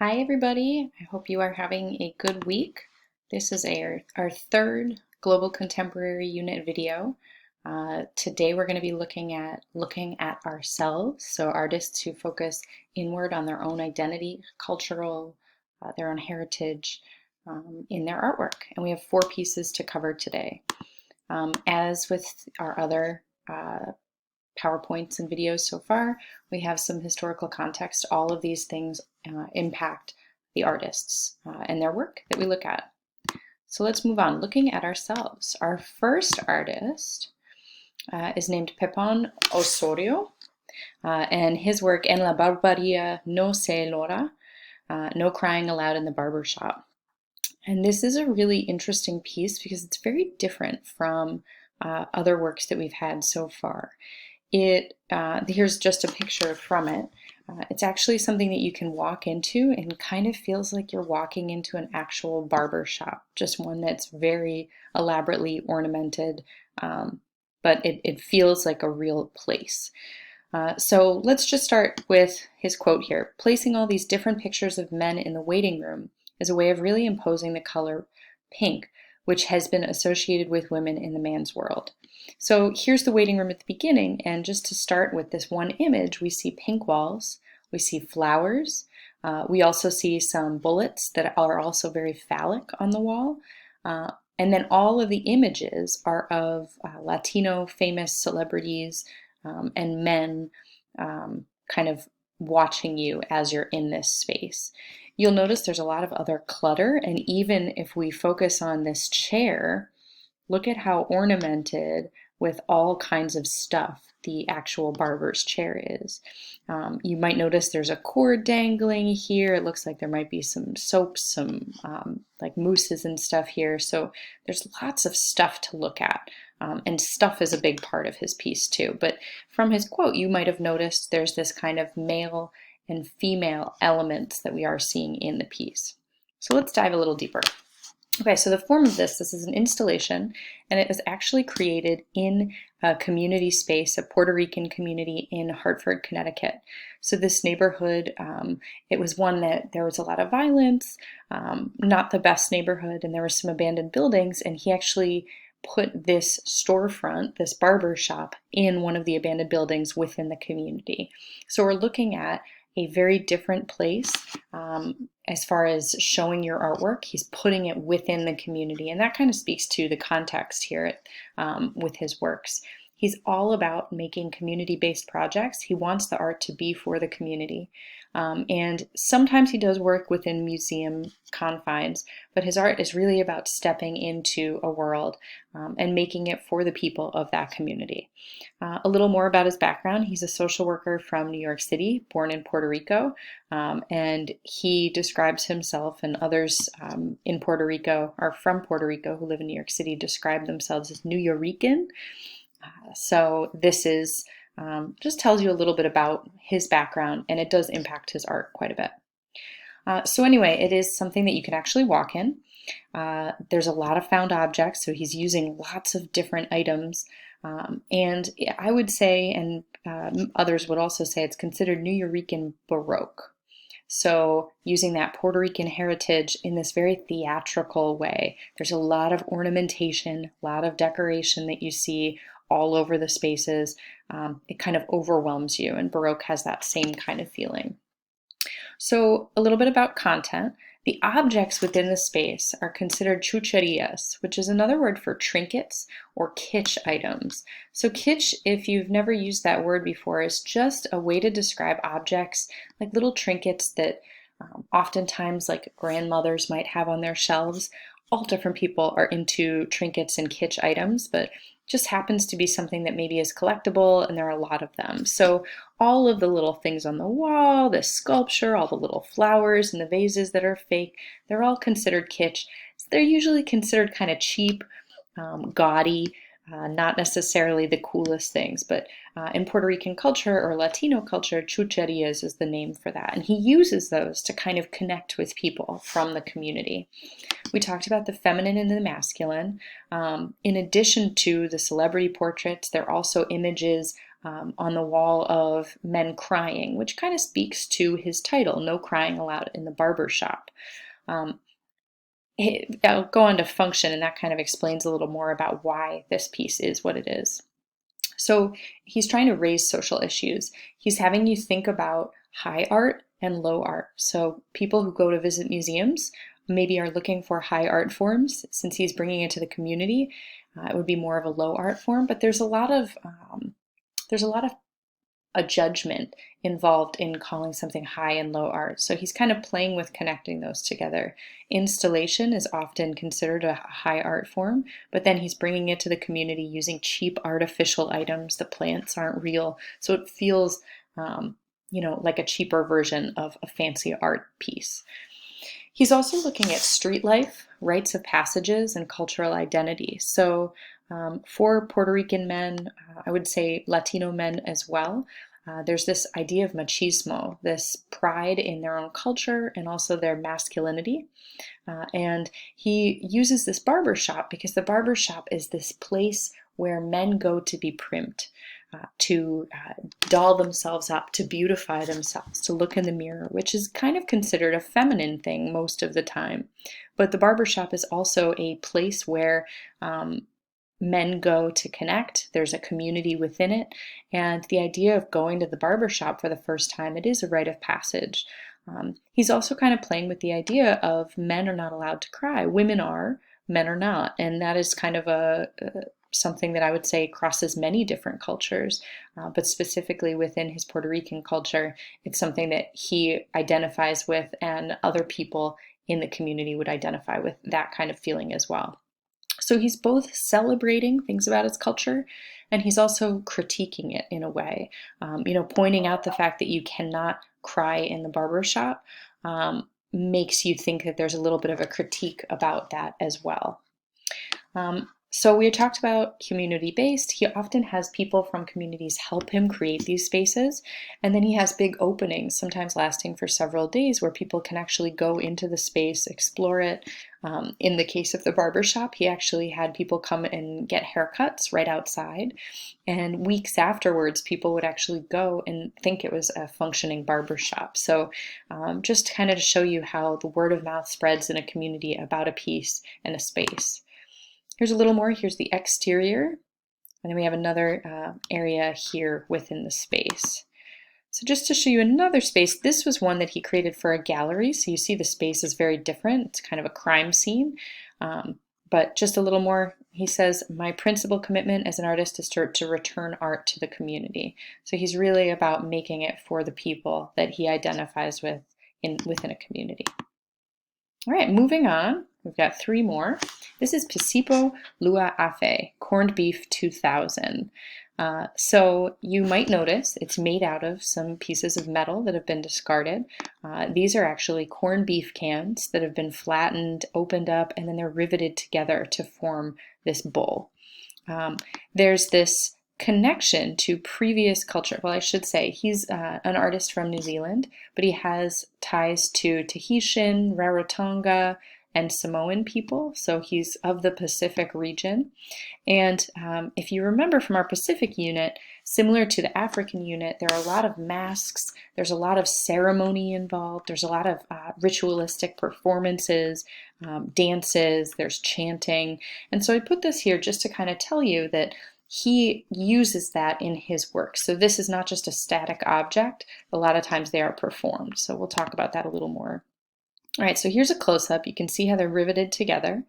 Hi everybody, I hope you are having a good week. This is our third Global Contemporary Unit video. Today we're going to be looking at ourselves, so artists who focus inward on their own identity, cultural, their own heritage in their artwork. And we have 4 pieces to cover today. As with our other PowerPoints and videos so far, we have some historical context. All of these things impact the artists and their work that we look at. So let's move on, looking at ourselves. Our first artist is named Pepón Osorio, and his work, En la barbería no se llora, No Crying Aloud in the Barber Shop. And this is a really interesting piece because it's very different from other works that we've had so far. Here's just a picture from it. It's actually something that you can walk into and kind of feels like you're walking into an actual barber shop, just one that's very elaborately ornamented, but it feels like a real place. So let's just start with his quote here. Placing all these different pictures of men in the waiting room is a way of really imposing the color pink, which has been associated with women in the man's world. So here's the waiting room at the beginning, and just to start with this one image, we see pink walls, we see flowers, we also see some bullets that are also very phallic on the wall, and then all of the images are of Latino famous celebrities and men kind of watching you as you're in this space. You'll notice there's a lot of other clutter, and even if we focus on this chair, look at how ornamented with all kinds of stuff the actual barber's chair is. You might notice there's a cord dangling here. It looks like there might be some soaps, some like mousses and stuff here. So there's lots of stuff to look at. And stuff is a big part of his piece too. But from his quote, you might have noticed there's this kind of male and female elements that we are seeing in the piece. So let's dive a little deeper. Okay, so the form of this is an installation, and it was actually created in a community space, a Puerto Rican community in Hartford, Connecticut. So this neighborhood, it was one that there was a lot of violence, not the best neighborhood, and there were some abandoned buildings, and he actually put this storefront, this barber shop, in one of the abandoned buildings within the community. So we're looking at a very different place as far as showing your artwork. He's putting it within the community, and that kind of speaks to the context here with his works. He's all about making community-based projects. He wants the art to be for the community. And sometimes he does work within museum confines, but his art is really about stepping into a world and making it for the people of that community. A little more about his background. He's a social worker from New York City, born in Puerto Rico, and he describes himself, and others in Puerto Rico are from Puerto Rico who live in New York City describe themselves as New Yorican. So this is just tells you a little bit about his background, and it does impact his art quite a bit. So anyway, it is something that you can actually walk in. There's a lot of found objects, so he's using lots of different items. And I would say, and others would also say, it's considered New Yorican Baroque. So using that Puerto Rican heritage in this very theatrical way. There's a lot of ornamentation, a lot of decoration that you see all over the spaces. It kind of overwhelms you, and Baroque has that same kind of feeling. So a little bit about content. The objects within the space are considered chucherías, which is another word for trinkets or kitsch items. So kitsch, if you've never used that word before, is just a way to describe objects like little trinkets that oftentimes like grandmothers might have on their shelves. All different people are into trinkets and kitsch items, but just happens to be something that maybe is collectible, and there are a lot of them. So all of the little things on the wall, the sculpture, all the little flowers and the vases that are fake, they're all considered kitsch. So they're usually considered kind of cheap, gaudy, not necessarily the coolest things, but in Puerto Rican culture or Latino culture, chucherías is the name for that. And he uses those to kind of connect with people from the community. We talked about the feminine and the masculine. In addition to the celebrity portraits, there are also images on the wall of men crying, which kind of speaks to his title, No Crying Allowed in the Barber Shop. Um, I'll go on to function, and that kind of explains a little more about why this piece is what it is. So he's trying to raise social issues. He's having you think about high art and low art. So people who go to visit museums maybe are looking for high art forms. Since he's bringing it to the community, it would be more of a low art form. But there's a lot of a judgment involved in calling something high and low art. So he's kind of playing with connecting those together. Installation is often considered a high art form, but then he's bringing it to the community using cheap artificial items. The plants aren't real, so it feels like a cheaper version of a fancy art piece. He's also looking at street life, rites of passages, and cultural identity. So for Puerto Rican men, I would say Latino men as well, there's this idea of machismo, this pride in their own culture and also their masculinity. And he uses this barber shop because the barber shop is this place where men go to be primped, to doll themselves up, to beautify themselves, to look in the mirror, which is kind of considered a feminine thing most of the time. But the barbershop is also a place where men go to connect. There's a community within it. And the idea of going to the barbershop for the first time, it is a rite of passage. He's also kind of playing with the idea of men are not allowed to cry. Women are, men are not. And that is kind of something that I would say crosses many different cultures, but specifically within his Puerto Rican culture, it's something that he identifies with, and other people in the community would identify with that kind of feeling as well. So he's both celebrating things about his culture, and he's also critiquing it in a way, pointing out the fact that you cannot cry in the barber shop makes you think that there's a little bit of a critique about that as well. So we talked about community-based. He often has people from communities help him create these spaces. And then he has big openings, sometimes lasting for several days, where people can actually go into the space, explore it. In the case of the barbershop, he actually had people come and get haircuts right outside. And weeks afterwards, people would actually go and think it was a functioning barbershop. So just kind of to show you how the word of mouth spreads in a community about a piece and a space. Here's a little more. Here's the exterior. And then we have another area here within the space. So just to show you another space, this was one that he created for a gallery. So you see the space is very different. It's kind of a crime scene. But just a little more, he says, my principal commitment as an artist is to return art to the community. So he's really about making it for the people that he identifies with within a community. All right, moving on. We've got three more. This is Pisipo Lua Afe, Corned Beef 2000. So you might notice it's made out of some pieces of metal that have been discarded. These are actually corned beef cans that have been flattened, opened up, and then they're riveted together to form this bowl. There's this connection to previous culture. Well, I should say he's an artist from New Zealand, but he has ties to Tahitian, Rarotonga, and Samoan people. So he's of the Pacific region. And if you remember from our Pacific unit, similar to the African unit, there are a lot of masks, there's a lot of ceremony involved, there's a lot of ritualistic performances, dances, there's chanting. And so I put this here just to kind of tell you that he uses that in his work. So this is not just a static object. A lot of times they are performed. So we'll talk about that a little more. All right, so here's a close-up. You can see how they're riveted together.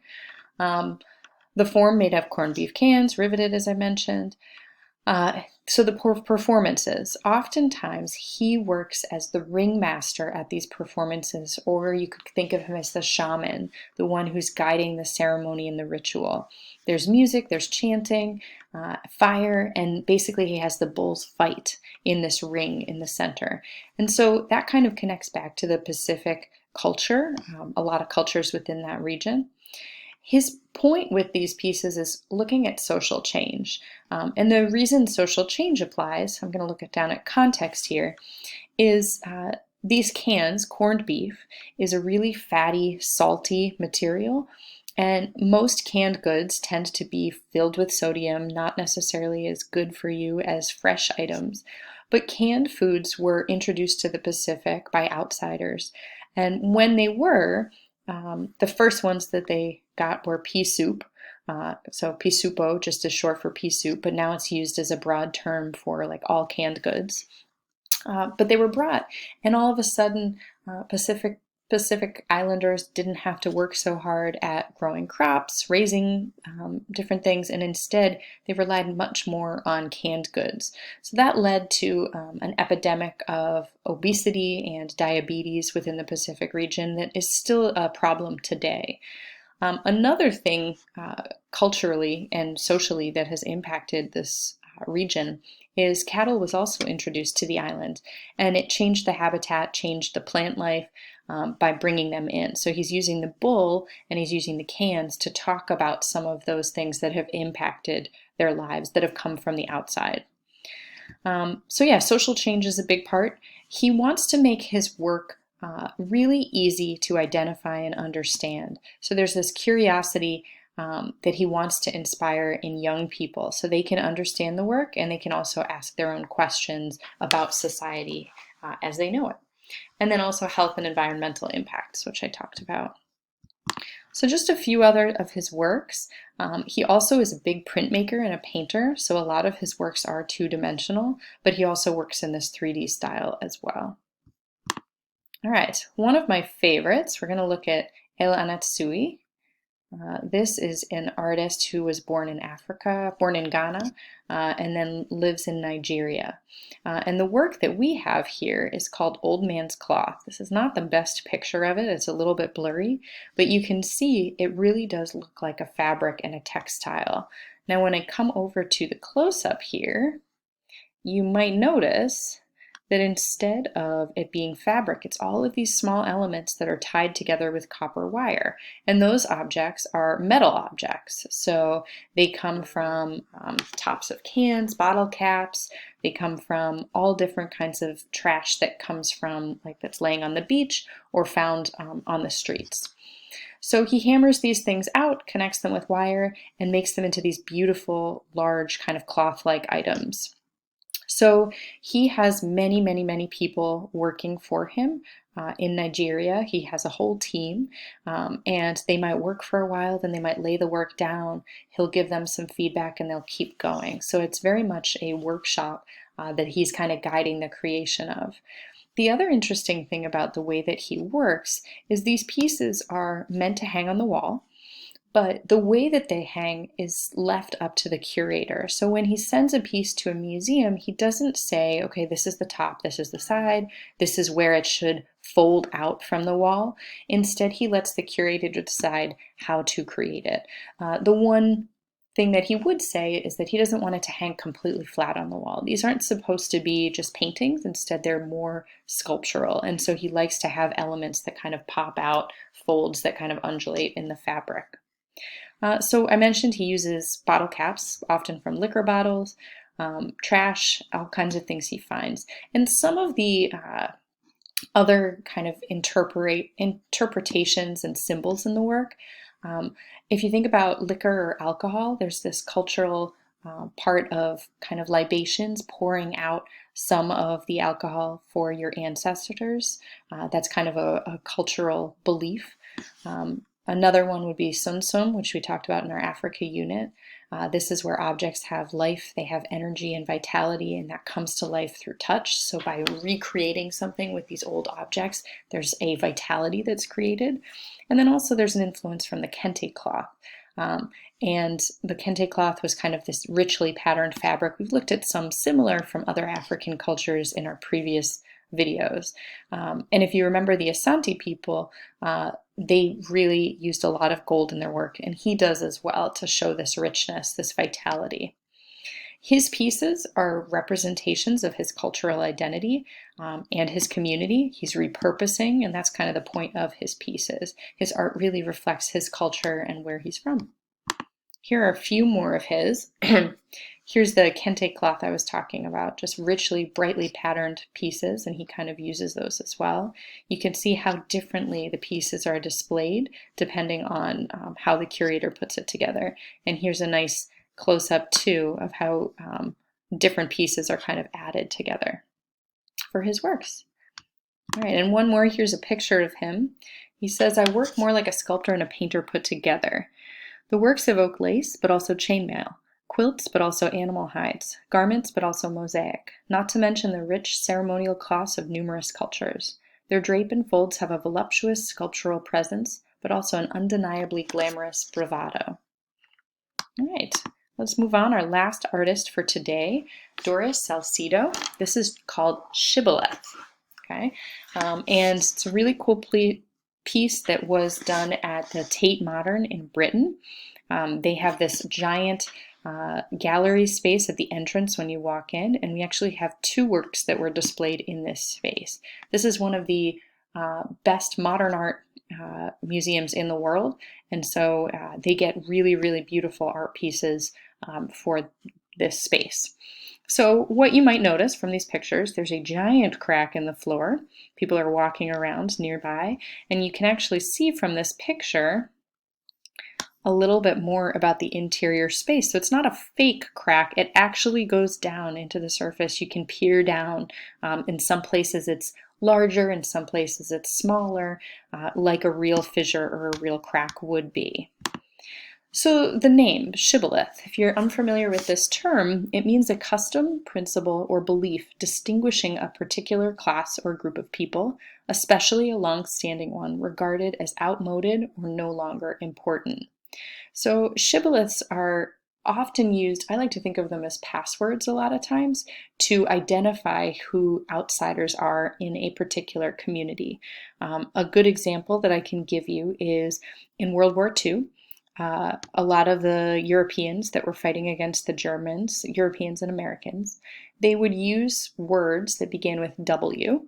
The form made of corned beef cans, riveted as I mentioned. So the performances, oftentimes he works as the ringmaster at these performances, or you could think of him as the shaman, the one who's guiding the ceremony and the ritual. There's music, there's chanting, fire, and basically he has the bulls fight in this ring in the center. And so that kind of connects back to the Pacific culture, a lot of cultures within that region. His point with these pieces is looking at social change. And the reason social change applies, I'm going to look down at context here, is these cans, corned beef, is a really fatty, salty material. And most canned goods tend to be filled with sodium, not necessarily as good for you as fresh items. But canned foods were introduced to the Pacific by outsiders. And when they were, the first ones that they got were pea soup. So pea soupo just is short for pea soup, but now it's used as a broad term for like all canned goods. But they were brought, and all of a sudden, Pacific Islanders didn't have to work so hard at growing crops, raising different things, and instead they relied much more on canned goods. So that led to an epidemic of obesity and diabetes within the Pacific region that is still a problem today. Another thing culturally and socially that has impacted this region is cattle was also introduced to the island, and it changed the habitat, changed the plant life by bringing them in. So he's using the bull and he's using the cans to talk about some of those things that have impacted their lives that have come from the outside. So yeah, social change is a big part. He wants to make his work really easy to identify and understand. So there's this curiosity that he wants to inspire in young people so they can understand the work and they can also ask their own questions about society as they know it. And then also health and environmental impacts, which I talked about. So just a few other of his works. He also is a big printmaker and a painter, so a lot of his works are two-dimensional, but he also works in this 3D style as well. All right, one of my favorites, we're going to look at Lana Sooey. This is an artist who was born in Ghana, and then lives in Nigeria. And the work that we have here is called Old Man's Cloth. This is not the best picture of it. It's a little bit blurry, but you can see it really does look like a fabric and a textile. Now, when I come over to the close-up here, you might notice that instead of it being fabric, it's all of these small elements that are tied together with copper wire. And those objects are metal objects. So they come from tops of cans, bottle caps. They come from all different kinds of trash that comes from, like that's laying on the beach or found on the streets. So he hammers these things out, connects them with wire, and makes them into these beautiful, large kind of cloth-like items. So he has many, many, many people working for him in Nigeria. He has a whole team, and they might work for a while, then they might lay the work down. He'll give them some feedback and they'll keep going. So it's very much a workshop that he's kind of guiding the creation of. The other interesting thing about the way that he works is these pieces are meant to hang on the wall. But the way that they hang is left up to the curator. So when he sends a piece to a museum, he doesn't say, okay, this is the top, this is the side, this is where it should fold out from the wall. Instead, he lets the curator decide how to create it. The one thing that he would say is that he doesn't want it to hang completely flat on the wall. These aren't supposed to be just paintings. Instead, they're more sculptural. And so he likes to have elements that kind of pop out, folds that kind of undulate in the fabric. So I mentioned he uses bottle caps, often from liquor bottles, trash, all kinds of things he finds. And some of the other kind of interpretations and symbols in the work, if you think about liquor or alcohol, there's this cultural part of kind of libations, pouring out some of the alcohol for your ancestors. That's kind of a cultural belief. Another one would be sunsum, which we talked about in our Africa unit. This is where objects have life, they have energy and vitality, and that comes to life through touch. So by recreating something with these old objects, there's a vitality that's created. And then also there's an influence from the kente cloth. And the kente cloth was kind of this richly patterned fabric. We've looked at some similar from other African cultures in our previous videos. And if you remember the Asante people, they really used a lot of gold in their work, and he does as well to show this richness, this vitality. His pieces are representations of his cultural identity and his community. He's repurposing, and that's kind of the point of his pieces. His art really reflects his culture and where he's from. Here are a few more of his. Here's the kente cloth I was talking about, just richly, brightly patterned pieces, and he kind of uses those as well. You can see how differently the pieces are displayed depending on how the curator puts it together. And here's a nice close-up too of how different pieces are kind of added together for his works. All right, and one more, here's a picture of him. He says, "I work more like a sculptor and a painter put together. The works evoke lace, but also chainmail, quilts, but also animal hides, garments, but also mosaic, not to mention the rich ceremonial cloths of numerous cultures. Their drape and folds have a voluptuous sculptural presence, but also an undeniably glamorous bravado." All right, let's move on. Our last artist for today, Doris Salcedo. This is called Shibboleth. Okay, and it's a really cool piece that was done at the Tate Modern in Britain. They have this giant gallery space at the entrance when you walk in, and we actually have two works that were displayed in this space. This is one of the best modern art museums in the world, and so they get really, really beautiful art pieces for this space. So what you might notice from these pictures, there's a giant crack in the floor. People are walking around nearby, and you can actually see from this picture a little bit more about the interior space. So it's not a fake crack, it actually goes down into the surface. You can peer down. In some places it's larger, in some places it's smaller, like a real fissure or a real crack would be. So the name, shibboleth, if you're unfamiliar with this term, it means a custom, principle, or belief distinguishing a particular class or group of people, especially a long-standing one, regarded as outmoded or no longer important. So shibboleths are often used, I like to think of them as passwords a lot of times, to identify who outsiders are in a particular community. A good example that I can give you is in World War II. A lot of the Europeans that were fighting against the Germans, Europeans and Americans, they would use words that began with W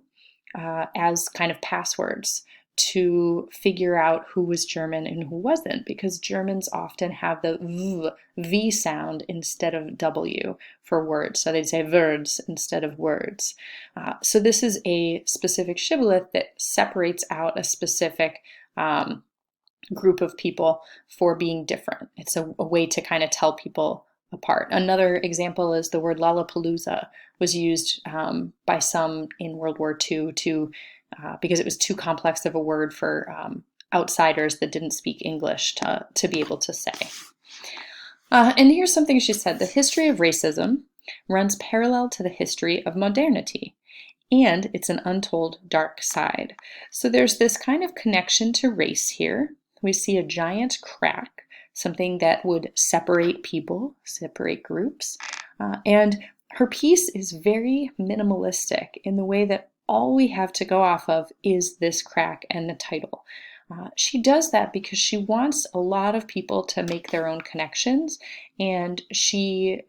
as kind of passwords to figure out who was German and who wasn't, because Germans often have the V sound instead of W for words. So they'd say words instead of words. So this is a specific shibboleth that separates out a specific group of people for being different. It's a way to kind of tell people apart. Another example is the word Lollapalooza was used by some in World War II because it was too complex of a word for outsiders that didn't speak English to be able to say. And here's something she said: "The history of racism runs parallel to the history of modernity, and it's an untold dark side." So there's this kind of connection to race here. We see a giant crack, something that would separate people, separate groups. And her piece is very minimalistic in the way that all we have to go off of is this crack and the title. She does that because she wants a lot of people to make their own connections, and she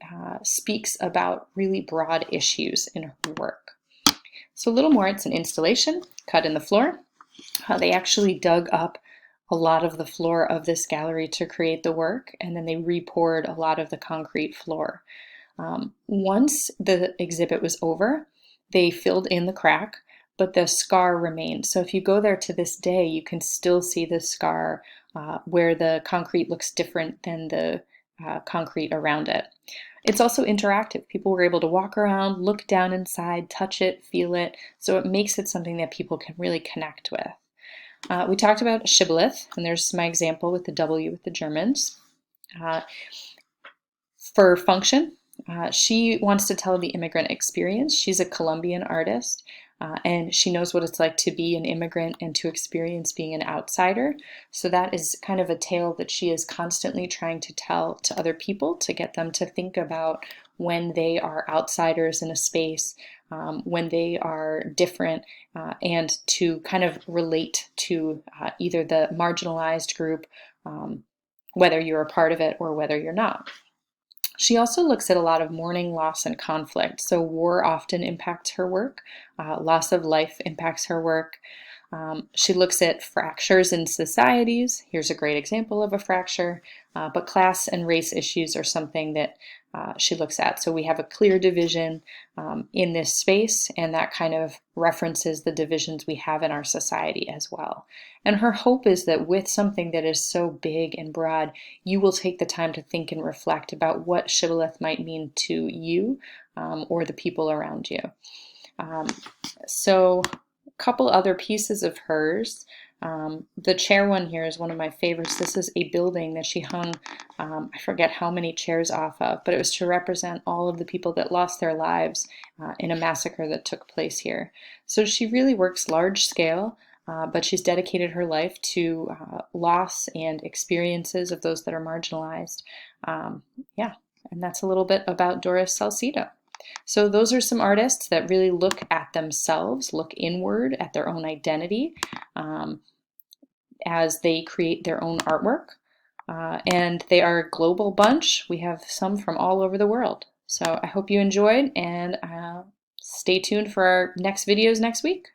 speaks about really broad issues in her work. So a little more, it's an installation cut in the floor. They actually dug up a lot of the floor of this gallery to create the work, and then they re-poured a lot of the concrete floor. Once the exhibit was over, they filled in the crack, but the scar remained. So if you go there to this day, you can still see the scar where the concrete looks different than the concrete around it. It's also interactive. People were able to walk around, look down inside, touch it, feel it, so it makes it something that people can really connect with. We talked about shibboleth, and there's my example with the W with the Germans. For function, she wants to tell the immigrant experience. She's a Colombian artist, and she knows what it's like to be an immigrant and to experience being an outsider. So that is kind of a tale that she is constantly trying to tell to other people to get them to think about when they are outsiders in a space, when they are different, and to kind of relate to either the marginalized group, whether you're a part of it or whether you're not. She also looks at a lot of mourning, loss, and conflict. So war often impacts her work. Loss of life impacts her work. She looks at fractures in societies. Here's a great example of a fracture, but class and race issues are something that she looks at. So we have a clear division in this space, and that kind of references the divisions we have in our society as well. And her hope is that with something that is so big and broad, you will take the time to think and reflect about what shibboleth might mean to you or the people around you. So a couple other pieces of hers. The chair one here is one of my favorites. This is a building that she hung, I forget how many chairs off of, but it was to represent all of the people that lost their lives in a massacre that took place here. So she really works large scale, but she's dedicated her life to loss and experiences of those that are marginalized. Yeah, and that's a little bit about Doris Salcedo. So those are some artists that really look at themselves, look inward at their own identity as they create their own artwork. And they are a global bunch. We have some from all over the world. So I hope you enjoyed, and stay tuned for our next videos next week.